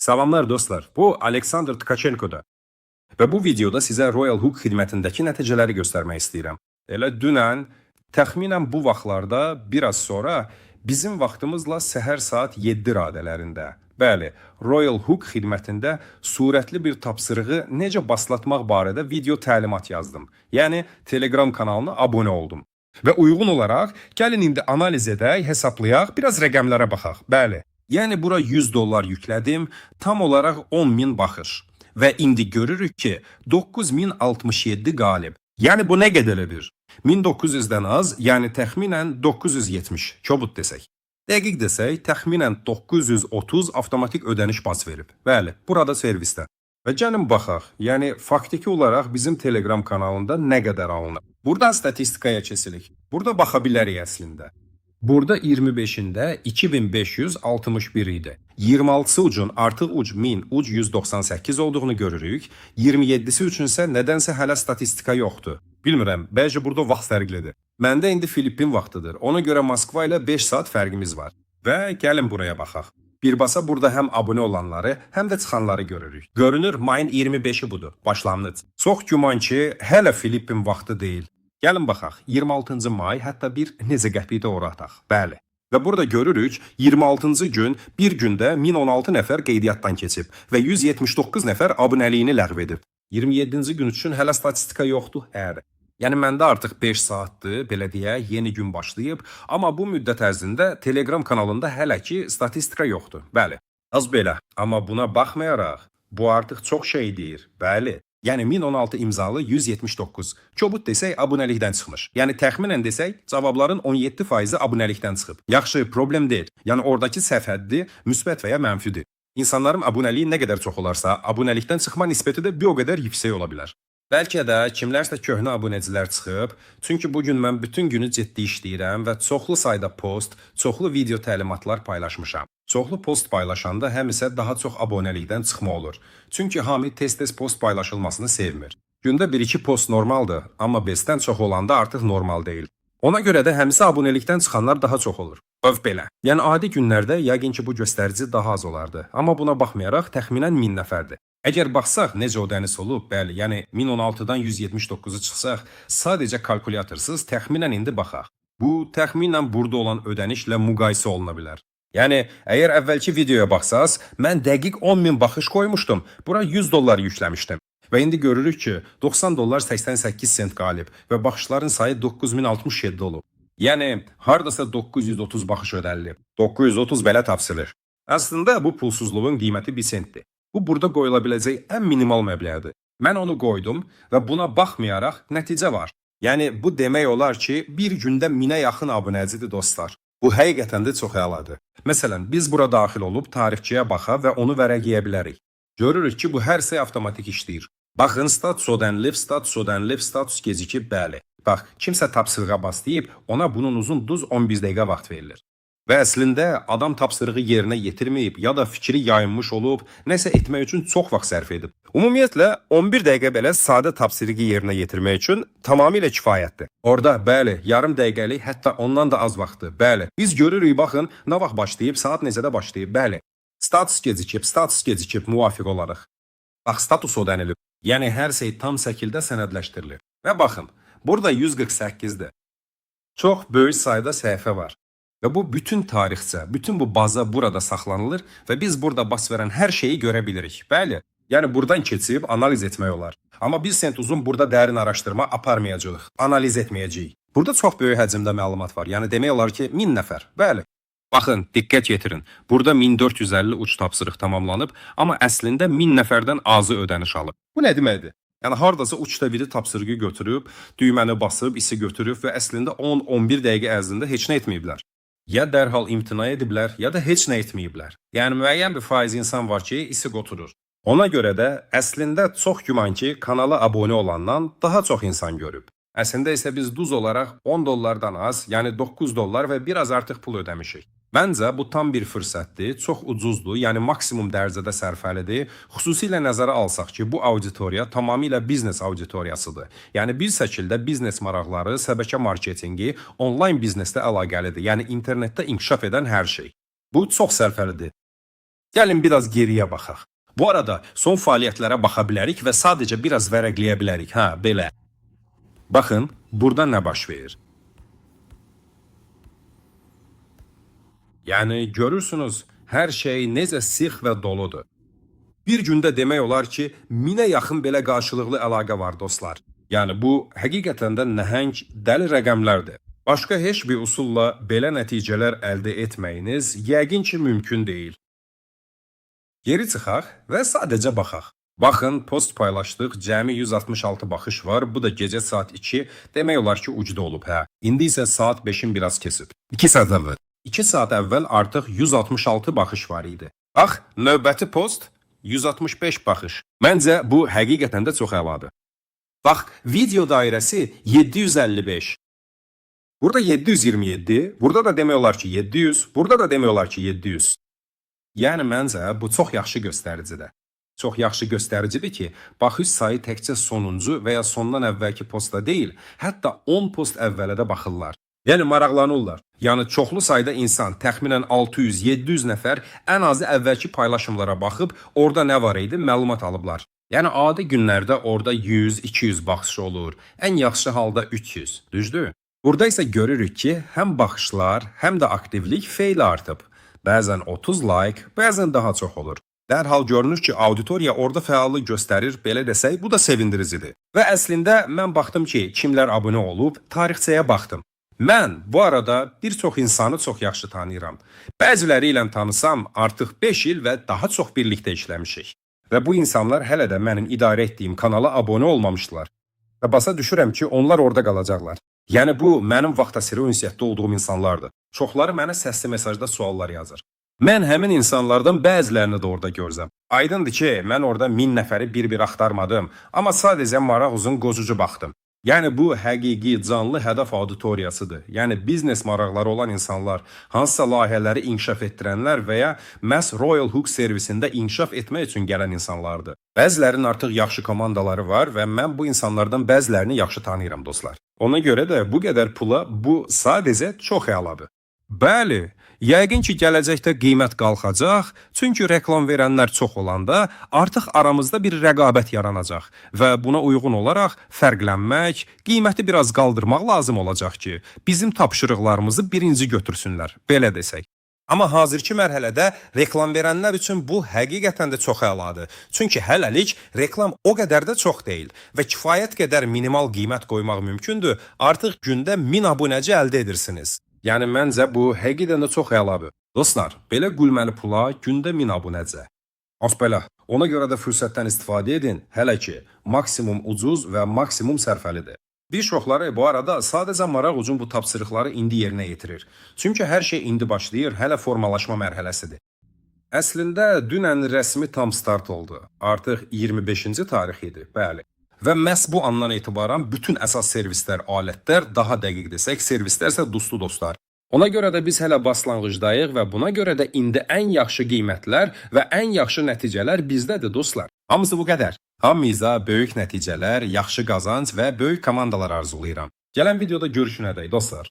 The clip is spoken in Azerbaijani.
Salamlar dostlar, bu Aleksandr Tkachenko'da və bu videoda sizə Royal Hook xidmətindəki nəticələri göstərmək istəyirəm. Elə dünən, təxminən bu vaxtlarda, biraz sonra bizim vaxtımızla səhər saat 7 radələrində, bəli, Royal Hook xidmətində surətli bir tapsırığı necə baslatmaq barədə video təlimat yazdım. Yəni, Telegram kanalına abunə oldum. Və uyğun olaraq, gəlin indi analiz edək, hesablayaq, biraz rəqəmlərə baxaq. Bəli, yəni bura 100 dollar yüklədim, tam olaraq 10.000 baxış. Və indi görürük ki, 9067 qalib. Yəni bu nə qədər edir? 1900-dən az, yəni təxminən 970, kobud desək. Dəqiq desək, təxminən 930 avtomatik ödəniş bas verib. Bəli, burada servisdə. Və gəlin baxaq, yəni faktiki olaraq bizim Telegram kanalında nə qədər alınır. Buradan statistikaya keçirik. Burada baxa bilərik əslində. Burada 25-ində 2561 idi. 26-sı ucun artıq uc 1000, uc 198 olduğunu görürük. 27-si üçün isə nədənsə hələ statistika yoxdur. Bilmirəm, bəlkə burada vaxt fərqlidir. Məndə indi Filippin vaxtıdır. Ona görə Moskva ilə 5 saat fərqimiz var. Və gəlin buraya baxaq. Birbaşa burada həm abunə olanları, həm də çıxanları görürük. Görünür, mayın 25-i budur, başlanğıc. Çox güman ki, hələ Filippin vaxtı deyil. Gəlin baxaq, 26-cı may, hətta bir necə qəpikdə ora ataq. Bəli. Və burada görürük, 26-cı gün bir gündə 1016 nəfər qeydiyyatdan keçib və 179 nəfər abunəliyini ləğv edib. 27-ci gün üçün hələ statistika yoxdur, əri. Yəni məndə artıq 5 saatdır, belə deyək, yeni gün başlayıb, amma bu müddət ərzində Telegram kanalında hələ ki statistika yoxdur. Bəli. Az belə, amma buna baxmayaraq, bu artıq çox şey deyir. Bəli. Yəni 1016 imzalı 179. Kobud desək abunəlikdən çıxmış. Yəni təxminən desək cavabların 17%-i abunəlikdən çıxıb. Yaxşı, problem deyil. Yəni oradakı səhv həddi müsbət və ya mənfidir. İnsanların abunəliyi nə qədər çox olarsa, abunəlikdən çıxma nisbəti də bir o qədər yüksək ola bilər. Bəlkə də kimlərsə köhnə abunəcilər çıxıb, çünki bugün mən bütün günü ciddi işləyirəm və çoxlu sayda post, çoxlu video təlimatlar paylaşmışam. Çoxlu post paylaşanda həm isə daha çox abunəlikdən çıxma olur. Çünki hamı tez-tez post paylaşılmasını sevmir. Gündə 1-2 post normaldır, amma 5-dən çox olanda artıq normal deyil. Ona görə də həmisi abonelikdən çıxanlar daha çox olur. Öv belə. Yəni adi günlərdə yəqin ki bu göstərici daha az olardı. Amma buna baxmayaraq təxminən 1000 nəfərdir. Əgər baxsaq necə ödəniş olub, bəli, yəni 1016-dan 179-u çıxsaq, sadəcə kalkulyatırsız təxminən indi baxaq. Bu təxminən burada olan ödənişlə müqayisə oluna bilər. Yəni, əgər əvvəlki videoya baxsaz, mən dəqiq 10.000 baxış qoymuşdum, bura 100 dollar yükləmişdim. Və indi görürük ki, 90 dollar 88 sent qalib və baxışların sayı 9067 olub. Yəni, haradasa 930 baxış ödəlilib. 930 belə tapsılır. Əslində, bu pulsuzluğun qiyməti 1 sentdir. Bu, burada qoyula biləcək ən minimal məbləğdir. Mən onu qoydum və buna baxmayaraq nəticə var. Yəni, bu demək olar ki, bir gündə 1000-ə yaxın abunəcidir dostlar. Bu, həqiqətən də çox əladır. Məsələn, biz bura daxil olub tarixçiyə baxa və onu vərəqləyə bilərik. Görürük ki, bu hər şey avtomatik işləyir. Baxın, status ödənilib, status gecikib, bəli. Bax, kimsə tapsırığa baslayıb, ona bunun uzun düz 11 dəqiqə vaxt verilir. Və əslində adam tapsırığı yerinə yetirməyib ya da fikri yayınmış olub, nəsə etmək üçün çox vaxt sərf edib. Ümumiyyətlə, 11 dəqiqə belə sadə tapsırığı yerinə yetirmək üçün tamamilə kifayətdir. Orada, bəli, yarım dəqiqəlik, hətta ondan da az vaxtdır, bəli. Biz görürük, baxın, nə vaxt başlayıb, saat necədə başlayıb, bəli. Status gecikib, müvafiq olaraq. Bax, status ödənilib. Yəni, hər şey tam şəkildə sənədləşdirilir. Və baxın, burada 148-dir. Çox böyük sayda səhifə var. Və bu bütün tarixcə, bütün bu baza burada saxlanılır və biz burada bas verən hər şeyi görə bilirik. Bəli, yəni buradan keçib analiz etmək olar. Amma bir sent uzun burada dərin araşdırma aparmayacağıq, analiz etməyəcəyik. Burada çox böyük həcmdə məlumat var, yəni demək olar ki 1000 nəfər. Bəli. Baxın, diqqət yetirin. Burada 1450 uç tapsırıq tamamlanıb, amma əslində 1000 nəfərdən azı ödəniş alıb. Bu nə deməkdir? Yəni haradasa uçda biri tapsırığı götürüb, düyməni basıb, isi götürüb və əslində 10-11 dəqiqə ərzində heç nə etməyiblər. Ya dərhal imtina ediblər, ya da heç nə etməyiblər. Yəni müəyyən bir faiz insan var ki, isi götürür. Ona görə də əslində çox güman ki, kanala abunə olandan daha çox insan görüb. Əslində isə biz duz olaraq 10 dollardan az, yəni 9 dollar və biraz artıq pul ödəmişik. Məncə bu tam bir fürsətdir, çox ucuzdur, yəni maksimum dərəcədə sərfəlidir. Xüsusilə nəzərə alsaq ki, bu auditoriya tamamilə biznes auditoriyasıdır. Yəni bir şəkildə biznes maraqları, şəbəkə marketingi, onlayn bizneslə əlaqəlidir. Yəni internetdə inkişaf edən hər şey. Bu çox sərfəlidir. Gəlin biraz geriyə baxaq. Bu arada son fəaliyyətlərə baxa bilərik və sadəcə biraz vərəqləyə bilərik. Hə, belə. Baxın, burada nə baş verir? Yəni görürsünüz, hər şey necə sıx və doludur. Bir gündə demək olar ki, 1000-ə yaxın belə qarşılıqlı əlaqə var dostlar. Yəni bu həqiqətən də nəhəng, dəli rəqəmlərdir. Başqa heç bir usulla belə nəticələr əldə etməyiniz yəqin ki mümkün deyil. Geri çıxaq və sadəcə baxaq. Baxın, post paylaşdıq, cəmi 166 baxış var. Bu da gecə saat 2, demək olar ki ucda olub, hə. İndi isə saat 5-in biraz kesib. 2 saat əvvəl. 2 saat əvvəl artıq 166 baxış var idi. Bax, növbəti post 165 baxış. Məncə bu həqiqətən də çox əladır. Bax, video dairəsi 755. Burada 727, burada da demək olar ki 700, burada da demək olar ki 700. Yəni məncə bu çox yaxşı göstəricidir. Çox yaxşı göstəricidir ki, baxış sayı təkcə sonuncu və ya sondan əvvəlki posta deyil, hətta 10 post əvvələ də baxırlar. Yəni maraqlanırlar. Yəni çoxlu sayda insan, təxminən 600-700 nəfər ən azı əvvəlki paylaşımlara baxıb, orada nə var idi, məlumat alıblar. Yəni adi günlərdə orada 100-200 baxış olur, ən yaxşı halda 300, düzdür? Burada isə görürük ki, həm baxışlar, həm də aktivlik feyli artıb. Bəzən 30 like, bəzən daha çox olur. Dərhal görünür ki, auditoriya orada fəallıq göstərir, belə desək, bu da sevindiricidir. Və əslində mən baxdım ki, kimlər abunə olub, tarixçəyə baxdım. Mən bu arada bir çox insanı çox yaxşı tanıyıram. Bəziləri ilə tanısam, artıq 5 il və daha çox birlikdə işləmişik. Və bu insanlar hələ də mənim idarə etdiyim kanala abunə olmamışlar. Və basa düşürəm ki, onlar orada qalacaqlar. Yəni bu, mənim vaxtasırı ünsiyyətdə olduğum insanlardır. Çoxları mənə səsli mesajda suallar yazır. Mən həmin insanlardan bəzilərini də orada görsəm. Aydındır ki, mən orada 1000 nəfəri bir-bir axtarmadım, amma sadəcə maraq uzun qozucu baxdım. Yəni bu həqiqi, canlı hədəf auditoriyasıdır. Yəni biznes maraqları olan insanlar, hansısa layihələri inkişaf etdirənlər və ya məhz Royal Hook servisində inkişaf etmək üçün gələn insanlardır. Bəzilərinin artıq yaxşı komandaları var və mən bu insanlardan bəzilərini yaxşı tanıyıram dostlar. Ona görə də bu qədər pula bu sadəcə çox əladır. Bəli, yəqin ki, gələcəkdə qiymət qalxacaq, çünki reklam verənlər çox olanda artıq aramızda bir rəqabət yaranacaq və buna uyğun olaraq fərqlənmək, qiyməti biraz qaldırmaq lazım olacaq ki, bizim tapşırıqlarımızı birinci götürsünlər, belə desək. Amma hazırki mərhələdə reklam verənlər üçün bu həqiqətən də çox əladır. Çünki hələlik reklam o qədər də çox deyil və kifayət qədər minimal qiymət qoymaq mümkündür, artıq gündə 1000 abunəci əldə edirsiniz. Yəni məncə bu həqiqətən də çox əladır. Dostlar, belə gülməli pula gündə 1000 abunəcə. Af belə, ona görə də fürsətdən istifadə edin, hələ ki, maksimum ucuz və maksimum sərfəlidir. Bir çoxları bu arada sadəcə maraq üçün bu tapşırıqları indi yerinə yetirir. Çünki hər şey indi başlayır, hələ formalaşma mərhələsidir. Əslində, dünən rəsmi tam start oldu. Artıq 25-ci tarix idi, bəli. Və məhz bu andan etibarən bütün əsas servislər, alətlər, daha dəqiq desək, servislər isə dostu dostlar. Ona görə də biz hələ başlanğıcdayıq və buna görə də indi ən yaxşı qiymətlər və ən yaxşı nəticələr bizdədir dostlar. Hamısı bu qədər. Hamımıza böyük nəticələr, yaxşı qazanc və böyük komandalar arzulayıram. Gələn videoda görüşünədək dostlar.